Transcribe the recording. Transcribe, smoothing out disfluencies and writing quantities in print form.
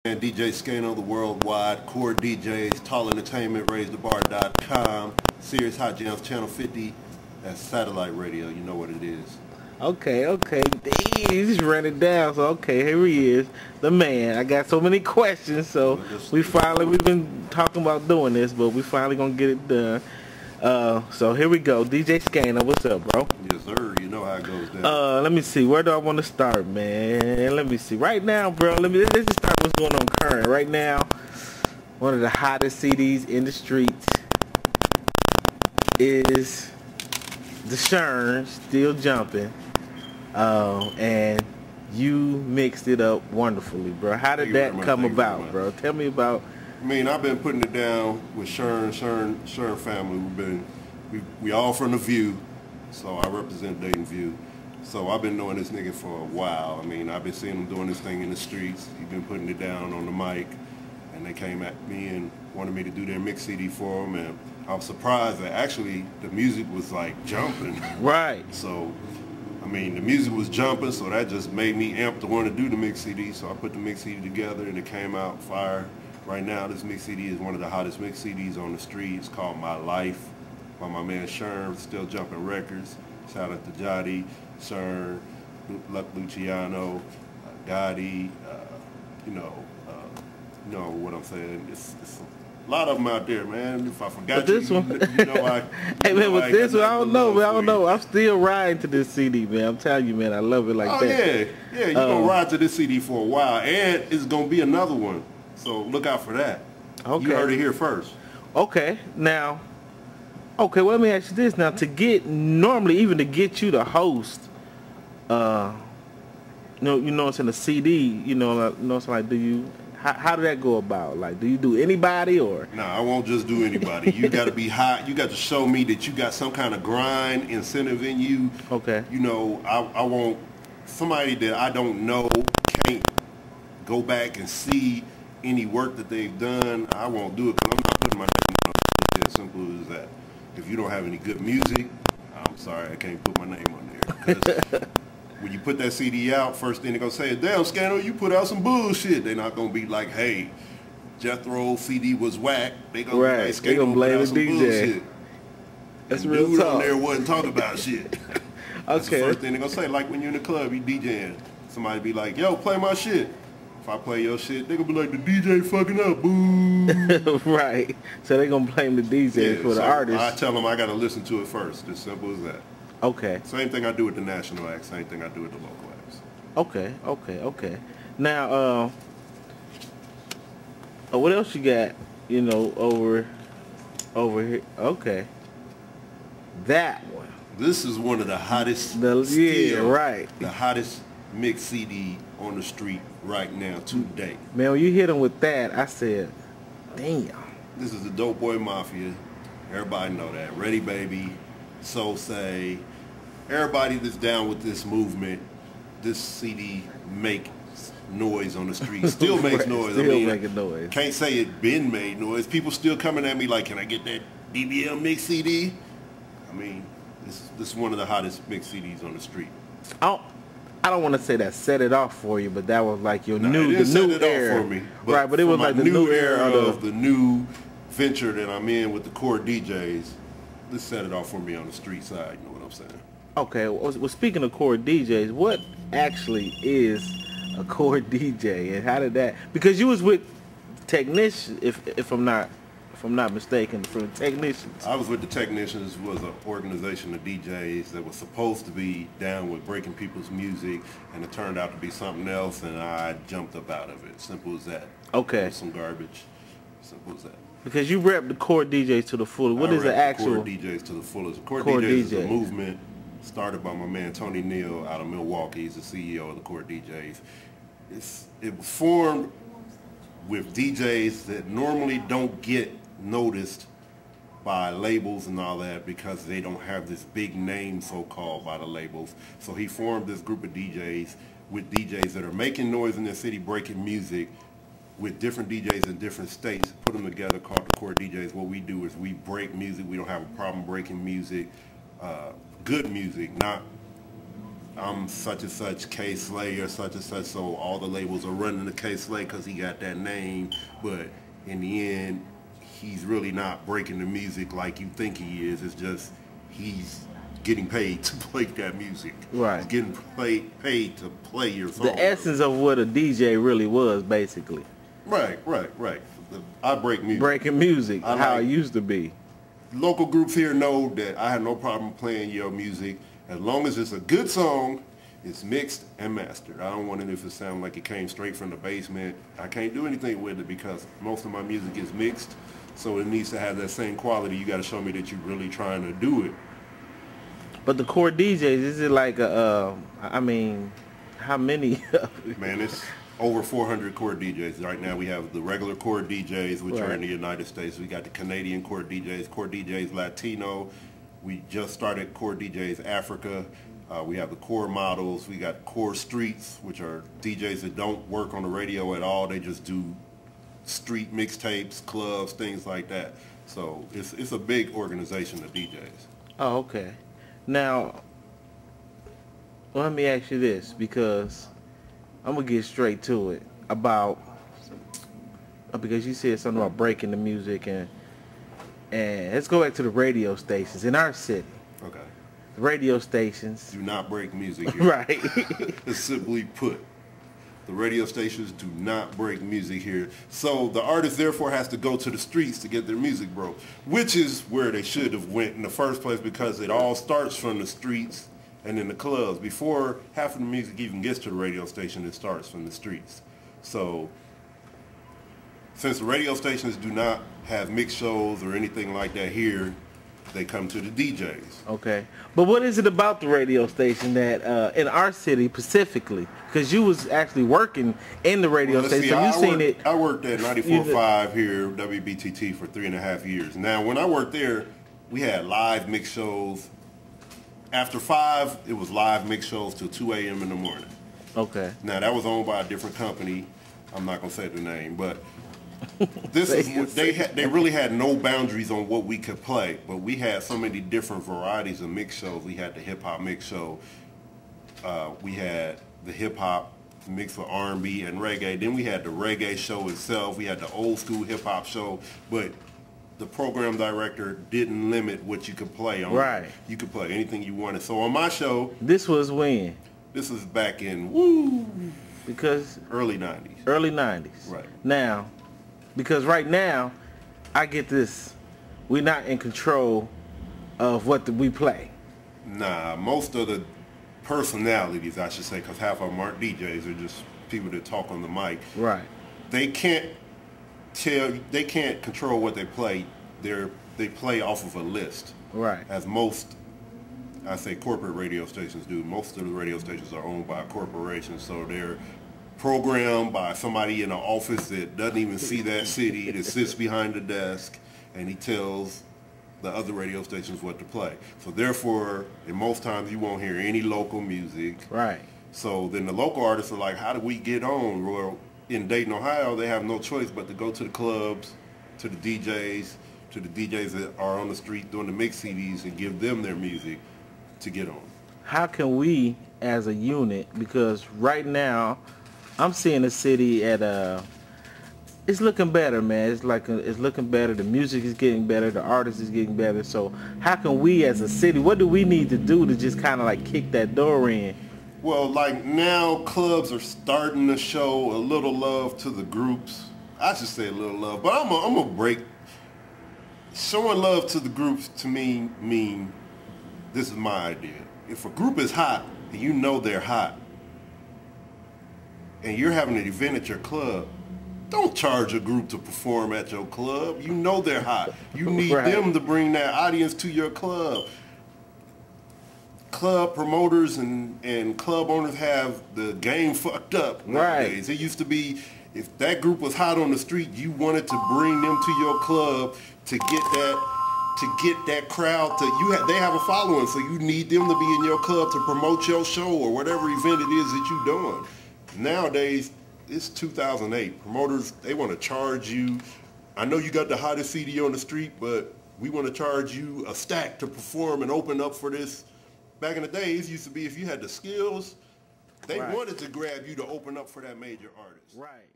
And DJ SKNO, the worldwide core DJs, Tall Entertainment, RaiseTheBar.com, Serious Hot Jams, Channel 50. That's satellite radio. You know what it is. Okay. Damn, he's running down. So okay, here he is, the man. I got so many questions. So we've been talking about doing this, but we finally gonna get it done. So here we go. DJ SKNO, what's up, bro? Yes, sir. You know how it goes down. Let me see. Where do I want to start, man? Let me see. Right now, bro. Let's just start what's going on current. Right now, one of the hottest CDs in the streets is the SKNO, Still Jumping. And you mixed it up wonderfully, bro. How did that come about, bro? Tell me about. I mean, I've been putting it down with SKNO family. We all from the View, so I represent Dayton View. So I've been knowing this nigga for a while. I mean, I've been seeing him doing this thing in the streets. He's been putting it down on the mic, and they came at me and wanted me to do their mix CD for them, and I was surprised that actually the music was like jumping. Right. So, I mean, the music was jumping, so that just made me amped to want to do the mix CD. So I put the mix CD together, and it came out fire. Right now, this mix CD is one of the hottest mix CDs on the street. It's called My Life by my man SKNO, Still Jumping Records. Shout out to Jody, SKNO, Luciano, Gotti, you know what I'm saying. It's a lot of them out there, man. If I forgot this you, one, you know I. Hey man, with this one, I don't know. You. I'm still riding to this CD, man. I'm telling you, man, I love it like that. Yeah. You're gonna ride to this CD for a while, and it's gonna be another one. So look out for that. Okay. You heard it here first. Okay. Now, well, let me ask you this. Now, normally even to get you to host, it's in a CD, it's like, how did that go about? Like, do you do anybody or? No, I won't just do anybody. You got to be hot. You got to show me that you got some kind of grind incentive in you. Okay. I want somebody that I don't know, can't go back and see any work that they've done. I won't do it because I'm not putting my name on it. It's as simple as that. If you don't have any good music, I'm sorry, I can't put my name on there. Because when you put that CD out, first thing they're going to say is, damn, SKNO, you put out some bullshit. They're not going to be like, hey, Jethro's CD was whack. They're going to say, SKNO put out some bullshit. That's real dude talk. on there wasn't talking about shit. That's the Okay. first thing they're going to say. Like when you're in the club, you DJing. Somebody be like, yo, play my shit. If I play your shit, they gonna be like, the DJ fucking up, boo. Right. So they gonna blame the DJ for the artist. I tell them I gotta listen to it first. As simple as that. Okay. Same thing I do with the national acts. Same thing I do with the local acts. Okay. Now, what else you got? Over here. Okay. That one. This is one of the hottest. Right. The hottest mix CD on the street right now today. Man, when you hit him with that, I said, damn. This is the Dope Boy Mafia. Everybody know that. Ready Baby, Soul Say, everybody that's down with this movement, this CD makes noise on the street. Still makes noise. Still making noise. Can't say it been made noise. People still coming at me like, can I get that DBL mix CD? I mean, this is one of the hottest mix CDs on the street. I don't want to say that set it off for you, but that was like the new era for me. Right, but it was like the new era of the new venture that I'm in with the core DJs. This set it off for me on the street side. You know what I'm saying? Okay. Well, speaking of core DJs, what actually is a core DJ, and how did that? Because you was with Technicians, if I'm not mistaken, from the Technicians. I was with the Technicians, was an organization of DJs that was supposed to be down with breaking people's music, and it turned out to be something else, and I jumped up out of it. Simple as that. Okay. Some garbage. Simple as that. Because you rep the core DJs to the fullest. What is the actual core DJs to the fullest? Core DJs is a movement started by my man Tony Neal out of Milwaukee. He's the CEO of the Core DJs. It was formed with DJs that normally don't get noticed by labels and all that because they don't have this big name so-called by the labels. So he formed this group of DJs with DJs that are making noise in their city, breaking music, with different DJs in different states, put them together, called the Core DJs. What we do is we break music. We don't have a problem breaking music, good music, not I'm such and such K Slay or such and such, so all the labels are running to K Slay because he got that name, but in the end, he's really not breaking the music like you think he is. It's just he's getting paid to play that music. Right. He's getting paid to play your song. The essence of what a DJ really was, basically. Right. I break music. Breaking music, how it used to be. Local groups here know that I have no problem playing your music as long as it's a good song, it's mixed and mastered. I don't want it if it sounds like it came straight from the basement. I can't do anything with it because most of my music is mixed, so it needs to have that same quality. You got to show me that you're really trying to do it. But the core DJs, is it like I mean, how many? Man, it's over 400 core DJs. Right now we have the regular core DJs, which are in the United States. We got the Canadian core DJs Latino. We just started core DJs Africa. We have the core models. We got core streets, which are DJs that don't work on the radio at all. They just do street mixtapes, clubs, things like that. So it's a big organization of DJs. Oh, okay. Now, let me ask you this, because I'm going to get straight to it because you said something about breaking the music, and let's go back to the radio stations in our city. Okay. The radio stations do not break music here. Right. It's simply put. The radio stations do not break music here. So the artist therefore has to go to the streets to get their music broke, which is where they should have went in the first place, because it all starts from the streets and in the clubs. Before half of the music even gets to the radio station, it starts from the streets. So since the radio stations do not have mix shows or anything like that here, they come to the DJs. Okay. But what is it about the radio station that, in our city specifically, because you was actually working in the radio station, so you seen it. I worked at 94.5 here, WBTT, for 3.5 years. Now, when I worked there, we had live mix shows. After 5, it was live mix shows till 2 a.m. in the morning. Okay. Now, that was owned by a different company. I'm not going to say the name, but this is they really had no boundaries on what we could play, but we had so many different varieties of mix shows. We had the hip-hop mix show. We had the hip-hop mix with R&B and reggae. Then we had the reggae show itself. We had the old-school hip-hop show, but the program director didn't limit what you could play on. Right. You could play anything you wanted. So on my show... This was when? This was back in... Because... Early 90s. Early 90s. Right. Now, because right now, I get this, we're not in control of what we play. Nah, most of the personalities, I should say, because half of them aren't DJs, they're just people that talk on the mic. Right. They can't control what they play. They play off of a list. Right. As most, I say, corporate radio stations do. Most of the radio stations are owned by corporations, so they're programmed by somebody in an office that doesn't even see that city, that sits behind the desk, and he tells the other radio stations what to play. So therefore, in most times, you won't hear any local music. Right. So then the local artists are like, how do we get on? Well, in Dayton, Ohio, they have no choice but to go to the clubs, to the DJs that are on the street doing the mix CDs, and give them their music to get on. How can we, as a unit, because right now, I'm seeing the city at it's looking better, man. It's looking better. The music is getting better. The artist is getting better. So how can we, as a city, what do we need to do to just kind of like kick that door in? Well, like now, clubs are starting to show a little love to the groups. I should say a little love, but I'm gonna break. Showing love to the groups to me mean this is my idea. If a group is hot and you know they're hot, and you're having an event at your club, don't charge a group to perform at your club. You know they're hot. You need them to bring that audience to your club. Club promoters and club owners have the game fucked up nowadays. It used to be, if that group was hot on the street, you wanted to bring them to your club to get that crowd to they have a following, so you need them to be in your club to promote your show or whatever event it is that you're doing. Nowadays, it's 2008. Promoters, they want to charge you. I know you got the hottest CD on the street, but we want to charge you a stack to perform and open up for this back in the days, used to be if you had the skills, they Right. wanted to grab you to open up for that major artist. Right.